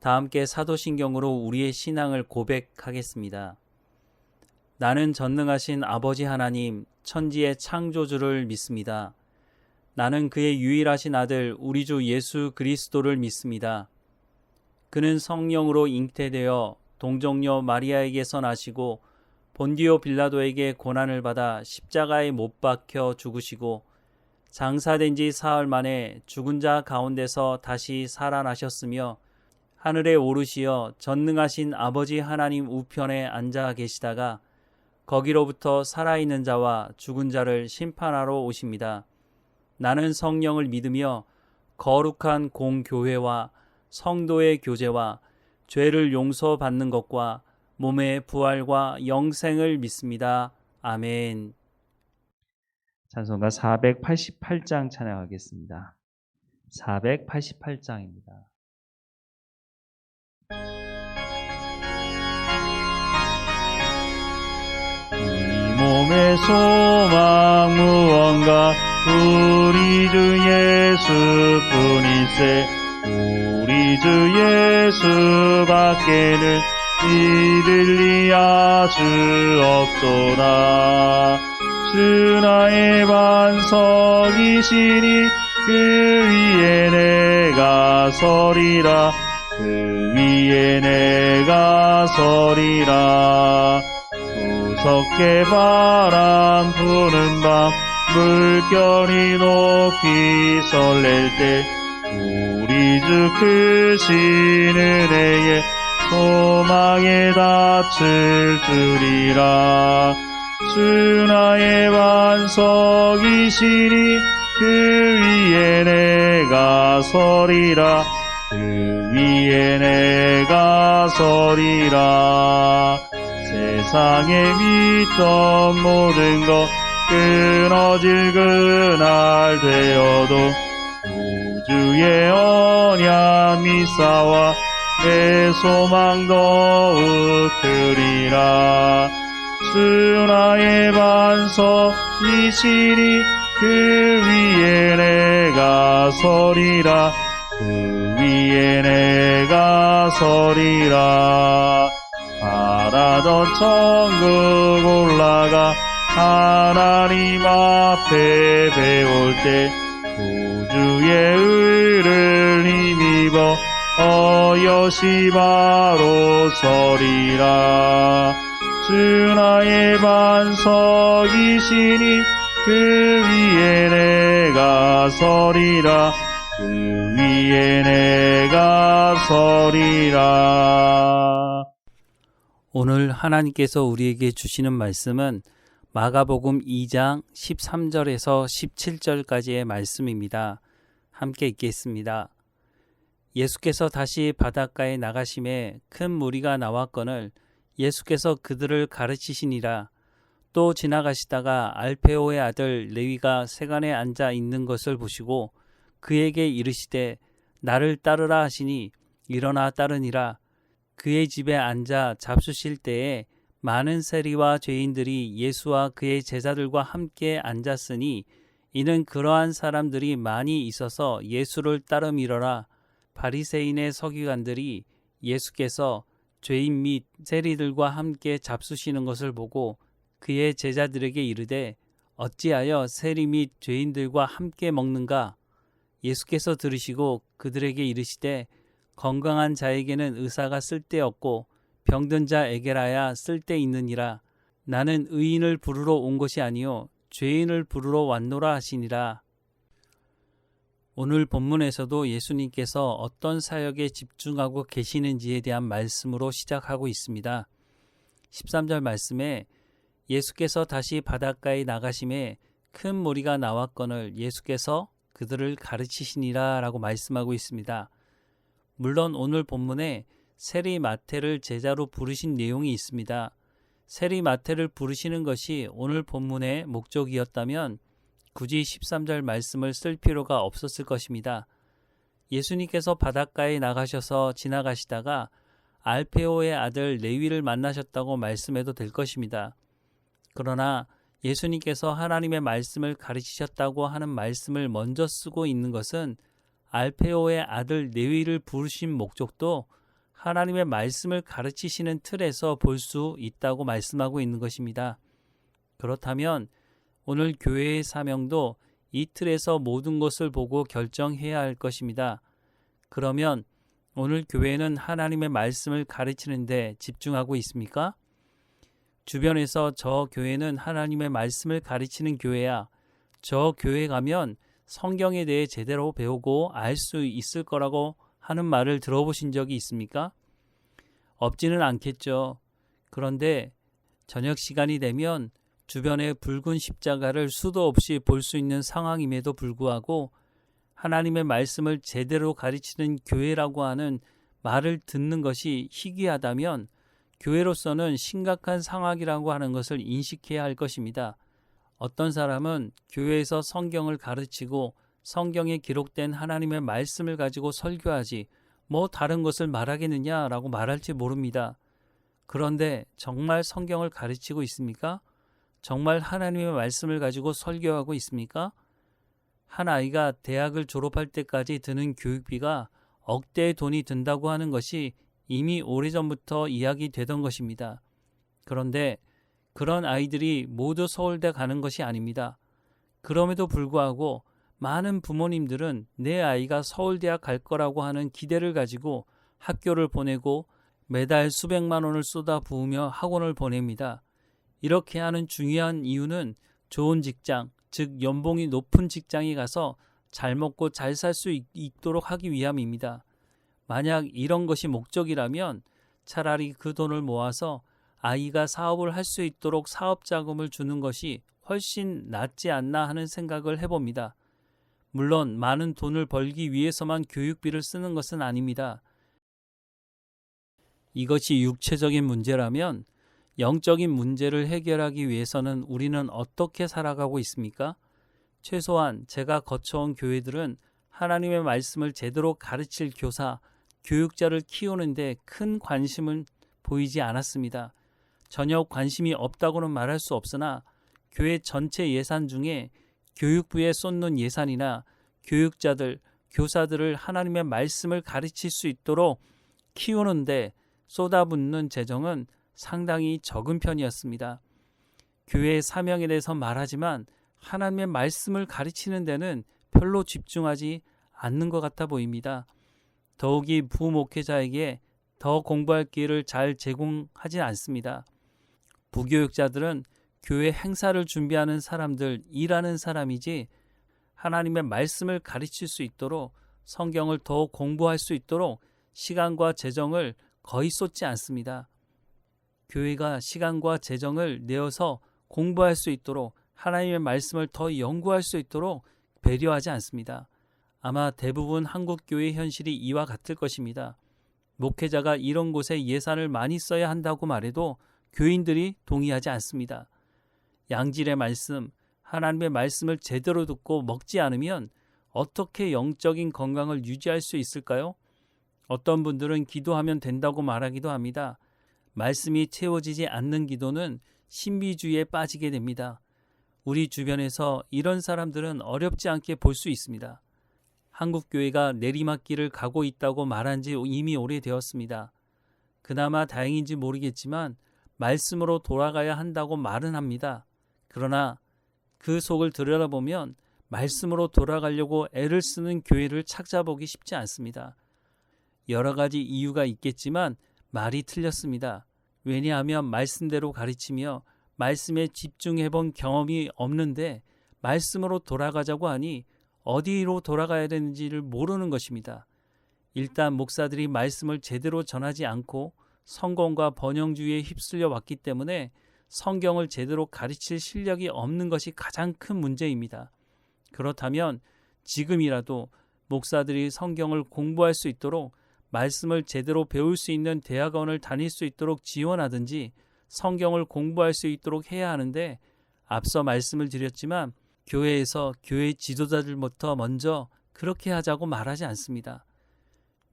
다 함께 사도신경으로 우리의 신앙을 고백하겠습니다. 나는 전능하신 아버지 하나님, 천지의 창조주를 믿습니다. 나는 그의 유일하신 아들 우리 주 예수 그리스도를 믿습니다. 그는 성령으로 잉태되어 동정녀 마리아에게서 나시고 본디오 빌라도에게 고난을 받아 십자가에 못 박혀 죽으시고 장사된 지 사흘 만에 죽은 자 가운데서 다시 살아나셨으며 하늘에 오르시어 전능하신 아버지 하나님 우편에 앉아 계시다가 거기로부터 살아있는 자와 죽은 자를 심판하러 오십니다. 나는 성령을 믿으며 거룩한 공교회와 성도의 교제와 죄를 용서받는 것과 몸의 부활과 영생을 믿습니다. 아멘. 찬송가 488장 찬양하겠습니다. 488장입니다. 이 몸의 소망 무언가 우리 주 예수뿐일세. 우리 주 예수밖에는 믿으리야 주 없도다. 주 나의 반석이시니 그 위에 내가 서리라. 그 위에 내가 서리라. 무섭게 바람 부는 밤 물결이 높이 설렐 때 우리 주 크신 은혜에 소망에 닿을 줄이라. 주 나의 반석이시니 그 위에 내가 서리라. 그 위에 내가 서리라. 세상에 믿던 모든 것 끊어질 그날 되어도 우주의 언약 미사와 내 소망 더욱 크리라. 주 나의 반석이시니 그 위에 내가 서리라. 그 위에 내가 서리라. 바라던 천국 올라가 하나님 앞에 배울 때 구주의 의를 힘입어 어여시 바로 서리라. 주 나의 반석이시니 그 위에 내가 서리라. 그 위에 내가 서리라. 오늘 하나님께서 우리에게 주시는 말씀은 마가복음 2장 13절에서 17절까지의 말씀입니다. 함께 읽겠습니다. 예수께서 다시 바닷가에 나가심에 큰 무리가 나왔거늘 예수께서 그들을 가르치시니라. 또 지나가시다가 알페오의 아들 레위가 세간에 앉아 있는 것을 보시고 그에게 이르시되 나를 따르라 하시니 일어나 따르니라. 그의 집에 앉아 잡수실 때에 많은 세리와 죄인들이 예수와 그의 제자들과 함께 앉았으니 이는 그러한 사람들이 많이 있어서 예수를 따름이러라. 바리새인의 서기관들이 예수께서 죄인 및 세리들과 함께 잡수시는 것을 보고 그의 제자들에게 이르되 어찌하여 세리 및 죄인들과 함께 먹는가? 예수께서 들으시고 그들에게 이르시되 건강한 자에게는 의사가 쓸데없고 병든 자에게라야 쓸데있느니라. 나는 의인을 부르러 온 것이 아니요 죄인을 부르러 왔노라 하시니라. 오늘 본문에서도 예수님께서 어떤 사역에 집중하고 계시는지에 대한 말씀으로 시작하고 있습니다. 13절 말씀에 예수께서 다시 바닷가에 나가심에 큰 무리가 나왔거늘 예수께서 그들을 가르치시니라 라고 말씀하고 있습니다. 물론 오늘 본문에 세리 마태를 제자로 부르신 내용이 있습니다. 세리 마태를 부르시는 것이 오늘 본문의 목적이었다면 굳이 13절 말씀을 쓸 필요가 없었을 것입니다. 예수님께서 바닷가에 나가셔서 지나가시다가 알페오의 아들 레위를 만나셨다고 말씀해도 될 것입니다. 그러나 예수님께서 하나님의 말씀을 가르치셨다고 하는 말씀을 먼저 쓰고 있는 것은 알페오의 아들 레위를 부르신 목적도 하나님의 말씀을 가르치시는 틀에서 볼 수 있다고 말씀하고 있는 것입니다. 그렇다면 오늘 교회의 사명도 이 틀에서 모든 것을 보고 결정해야 할 것입니다. 그러면 오늘 교회는 하나님의 말씀을 가르치는 데 집중하고 있습니까? 주변에서 저 교회는 하나님의 말씀을 가르치는 교회야, 저 교회 가면 성경에 대해 제대로 배우고 알 수 있을 거라고 하는 말을 들어보신 적이 있습니까? 없지는 않겠죠. 그런데 저녁 시간이 되면 주변에 붉은 십자가를 수도 없이 볼 수 있는 상황임에도 불구하고 하나님의 말씀을 제대로 가르치는 교회라고 하는 말을 듣는 것이 희귀하다면 교회로서는 심각한 상황이라고 하는 것을 인식해야 할 것입니다. 어떤 사람은 교회에서 성경을 가르치고 성경에 기록된 하나님의 말씀을 가지고 설교하지 뭐 다른 것을 말하겠느냐라고 말할지 모릅니다. 그런데 정말 성경을 가르치고 있습니까? 정말 하나님의 말씀을 가지고 설교하고 있습니까? 한 아이가 대학을 졸업할 때까지 드는 교육비가 억대의 돈이 든다고 하는 것이 이미 오래전부터 이야기되던 것입니다. 그런데 그런 아이들이 모두 서울대 가는 것이 아닙니다. 그럼에도 불구하고 많은 부모님들은 내 아이가 서울대학 갈 거라고 하는 기대를 가지고 학교를 보내고 매달 수백만 원을 쏟아 부으며 학원을 보냅니다. 이렇게 하는 중요한 이유는 좋은 직장, 즉 연봉이 높은 직장에 가서 잘 먹고 잘 살 수 있도록 하기 위함입니다. 만약 이런 것이 목적이라면 차라리 그 돈을 모아서 아이가 사업을 할 수 있도록 사업 자금을 주는 것이 훨씬 낫지 않나 하는 생각을 해봅니다. 물론 많은 돈을 벌기 위해서만 교육비를 쓰는 것은 아닙니다. 이것이 육체적인 문제라면 영적인 문제를 해결하기 위해서는 우리는 어떻게 살아가고 있습니까? 최소한 제가 거쳐온 교회들은 하나님의 말씀을 제대로 가르칠 교사, 교육자를 키우는데 큰 관심은 보이지 않았습니다. 전혀 관심이 없다고는 말할 수 없으나 교회 전체 예산 중에 교육부에 쏟는 예산이나 교육자들, 교사들을 하나님의 말씀을 가르칠 수 있도록 키우는데 쏟아붓는 재정은 상당히 적은 편이었습니다. 교회의 사명에 대해서 말하지만 하나님의 말씀을 가르치는 데는 별로 집중하지 않는 것 같아 보입니다. 더욱이 부목회자에게 더 공부할 기회를 잘 제공하지 않습니다. 부교육자들은 교회 행사를 준비하는 사람들, 일하는 사람이지 하나님의 말씀을 가르칠 수 있도록 성경을 더 공부할 수 있도록 시간과 재정을 거의 쏟지 않습니다. 교회가 시간과 재정을 내어서 공부할 수 있도록 하나님의 말씀을 더 연구할 수 있도록 배려하지 않습니다. 아마 대부분 한국 교회의 현실이 이와 같을 것입니다. 목회자가 이런 곳에 예산을 많이 써야 한다고 말해도 교인들이 동의하지 않습니다. 양질의 말씀, 하나님의 말씀을 제대로 듣고 먹지 않으면 어떻게 영적인 건강을 유지할 수 있을까요? 어떤 분들은 기도하면 된다고 말하기도 합니다. 말씀이 채워지지 않는 기도는 신비주의에 빠지게 됩니다. 우리 주변에서 이런 사람들은 어렵지 않게 볼 수 있습니다. 한국 교회가 내리막길을 가고 있다고 말한 지 이미 오래되었습니다. 그나마 다행인지 모르겠지만 말씀으로 돌아가야 한다고 말은 합니다. 그러나 그 속을 들여다보면 말씀으로 돌아가려고 애를 쓰는 교회를 찾아보기 쉽지 않습니다. 여러 가지 이유가 있겠지만 말이 틀렸습니다. 왜냐하면 말씀대로 가르치며 말씀에 집중해본 경험이 없는데 말씀으로 돌아가자고 하니 어디로 돌아가야 되는지를 모르는 것입니다. 일단 목사들이 말씀을 제대로 전하지 않고 성공과 번영주의에 휩쓸려 왔기 때문에 성경을 제대로 가르칠 실력이 없는 것이 가장 큰 문제입니다. 그렇다면 지금이라도 목사들이 성경을 공부할 수 있도록 말씀을 제대로 배울 수 있는 대학원을 다닐 수 있도록 지원하든지 성경을 공부할 수 있도록 해야 하는데 앞서 말씀을 드렸지만 교회에서 교회 지도자들부터 먼저 그렇게 하자고 말하지 않습니다.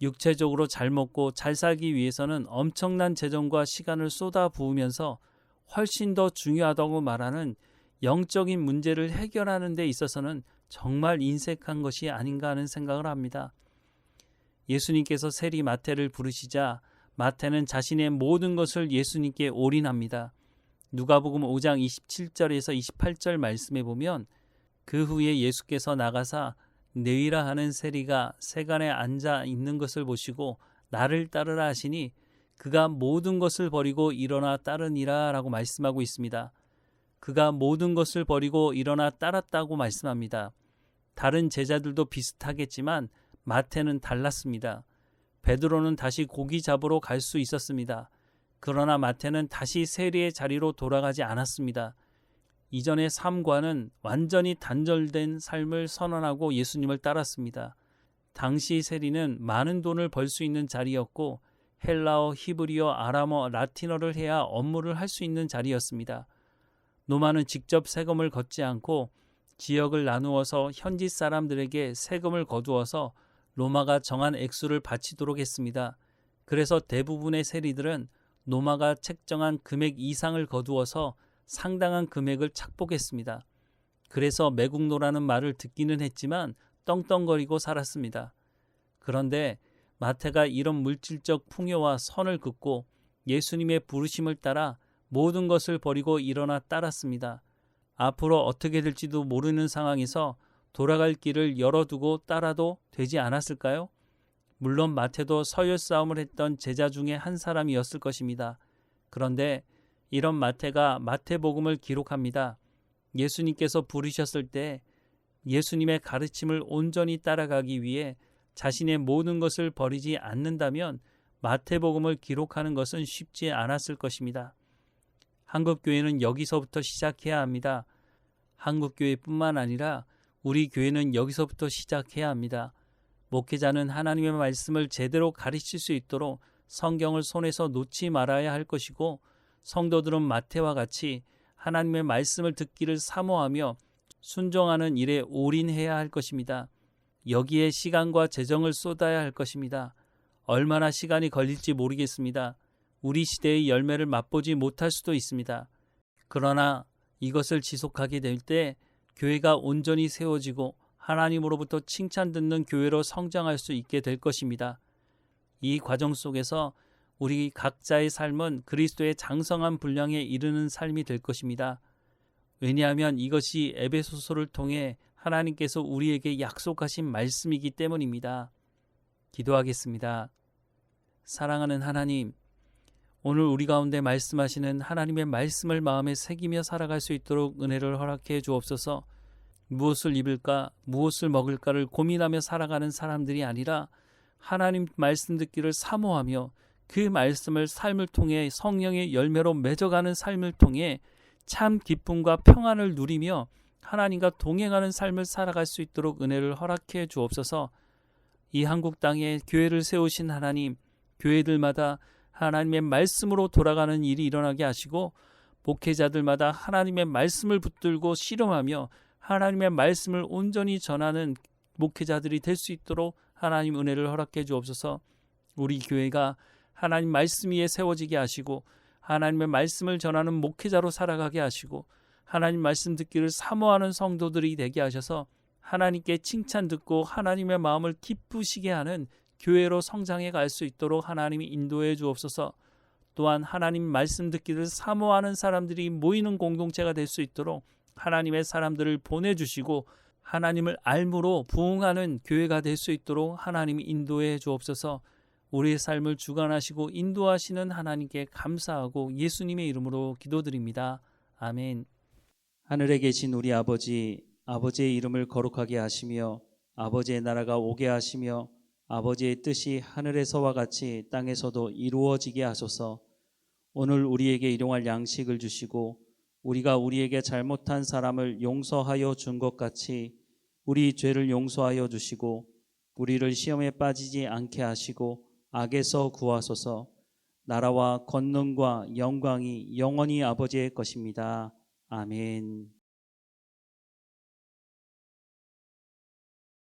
육체적으로 잘 먹고 잘 살기 위해서는 엄청난 재정과 시간을 쏟아 부으면서 훨씬 더 중요하다고 말하는 영적인 문제를 해결하는 데 있어서는 정말 인색한 것이 아닌가 하는 생각을 합니다. 예수님께서 세리 마태를 부르시자 마태는 자신의 모든 것을 예수님께 올인합니다. 누가복음 5장 27절에서 28절 말씀에 보면 그 후에 예수께서 나가사 느이라 하는 세리가 세간에 앉아 있는 것을 보시고 나를 따르라 하시니 그가 모든 것을 버리고 일어나 따르니라 라고 말씀하고 있습니다. 그가 모든 것을 버리고 일어나 따랐다고 말씀합니다. 다른 제자들도 비슷하겠지만 마태는 달랐습니다. 베드로는 다시 고기 잡으러 갈 수 있었습니다. 그러나 마태는 다시 세리의 자리로 돌아가지 않았습니다. 이전의 삶과는 완전히 단절된 삶을 선언하고 예수님을 따랐습니다. 당시 세리는 많은 돈을 벌 수 있는 자리였고 헬라어, 히브리어, 아람어, 라틴어를 해야 업무를 할 수 있는 자리였습니다. 로마는 직접 세금을 걷지 않고 지역을 나누어서 현지 사람들에게 세금을 거두어서 로마가 정한 액수를 바치도록 했습니다. 그래서 대부분의 세리들은 로마가 책정한 금액 이상을 거두어서 상당한 금액을 착복했습니다. 그래서 매국노라는 말을 듣기는 했지만 떵떵거리고 살았습니다. 그런데 마태가 이런 물질적 풍요와 선을 긋고 예수님의 부르심을 따라 모든 것을 버리고 일어나 따랐습니다. 앞으로 어떻게 될지도 모르는 상황에서 돌아갈 길을 열어두고 따라도 되지 않았을까요? 물론 마태도 서열 싸움을 했던 제자 중에 한 사람이었을 것입니다. 그런데 이런 마태가 마태복음을 기록합니다. 예수님께서 부르셨을 때 예수님의 가르침을 온전히 따라가기 위해 자신의 모든 것을 버리지 않는다면 마태복음을 기록하는 것은 쉽지 않았을 것입니다. 한국교회는 여기서부터 시작해야 합니다. 한국교회뿐만 아니라 우리 교회는 여기서부터 시작해야 합니다. 목회자는 하나님의 말씀을 제대로 가르칠 수 있도록 성경을 손에서 놓지 말아야 할 것이고 성도들은 마태와 같이 하나님의 말씀을 듣기를 사모하며 순종하는 일에 올인해야 할 것입니다. 여기에 시간과 재정을 쏟아야 할 것입니다. 얼마나 시간이 걸릴지 모르겠습니다. 우리 시대의 열매를 맛보지 못할 수도 있습니다. 그러나 이것을 지속하게 될 때 교회가 온전히 세워지고 하나님으로부터 칭찬 듣는 교회로 성장할 수 있게 될 것입니다. 이 과정 속에서 우리 각자의 삶은 그리스도의 장성한 분량에 이르는 삶이 될 것입니다. 왜냐하면 이것이 에베소서를 통해 하나님께서 우리에게 약속하신 말씀이기 때문입니다. 기도하겠습니다. 사랑하는 하나님, 오늘 우리 가운데 말씀하시는 하나님의 말씀을 마음에 새기며 살아갈 수 있도록 은혜를 허락해 주옵소서. 무엇을 입을까, 무엇을 먹을까를 고민하며 살아가는 사람들이 아니라 하나님 말씀 듣기를 사모하며 그 말씀을 삶을 통해 성령의 열매로 맺어가는 삶을 통해 참 기쁨과 평안을 누리며 하나님과 동행하는 삶을 살아갈 수 있도록 은혜를 허락해 주옵소서. 이 한국 땅에 교회를 세우신 하나님, 교회들마다 하나님의 말씀으로 돌아가는 일이 일어나게 하시고 목회자들마다 하나님의 말씀을 붙들고 실험하며 하나님의 말씀을 온전히 전하는 목회자들이 될 수 있도록 하나님 은혜를 허락해 주옵소서. 우리 교회가 하나님 말씀 위에 세워지게 하시고 하나님의 말씀을 전하는 목회자로 살아가게 하시고 하나님 말씀 듣기를 사모하는 성도들이 되게 하셔서 하나님께 칭찬 듣고 하나님의 마음을 기쁘시게 하는 교회로 성장해 갈 수 있도록 하나님이 인도해 주옵소서. 또한 하나님 말씀 듣기를 사모하는 사람들이 모이는 공동체가 될 수 있도록 하나님의 사람들을 보내주시고 하나님을 알므로 부응하는 교회가 될 수 있도록 하나님이 인도해 주옵소서. 우리의 삶을 주관하시고 인도하시는 하나님께 감사하고 예수님의 이름으로 기도드립니다. 아멘. 하늘에 계신 우리 아버지, 아버지의 이름을 거룩하게 하시며 아버지의 나라가 오게 하시며 아버지의 뜻이 하늘에서와 같이 땅에서도 이루어지게 하소서. 오늘 우리에게 일용할 양식을 주시고 우리가 우리에게 잘못한 사람을 용서하여 준 것 같이 우리 죄를 용서하여 주시고 우리를 시험에 빠지지 않게 하시고 악에서 구하소서. 나라와 권능과 영광이 영원히 아버지의 것입니다. 아멘.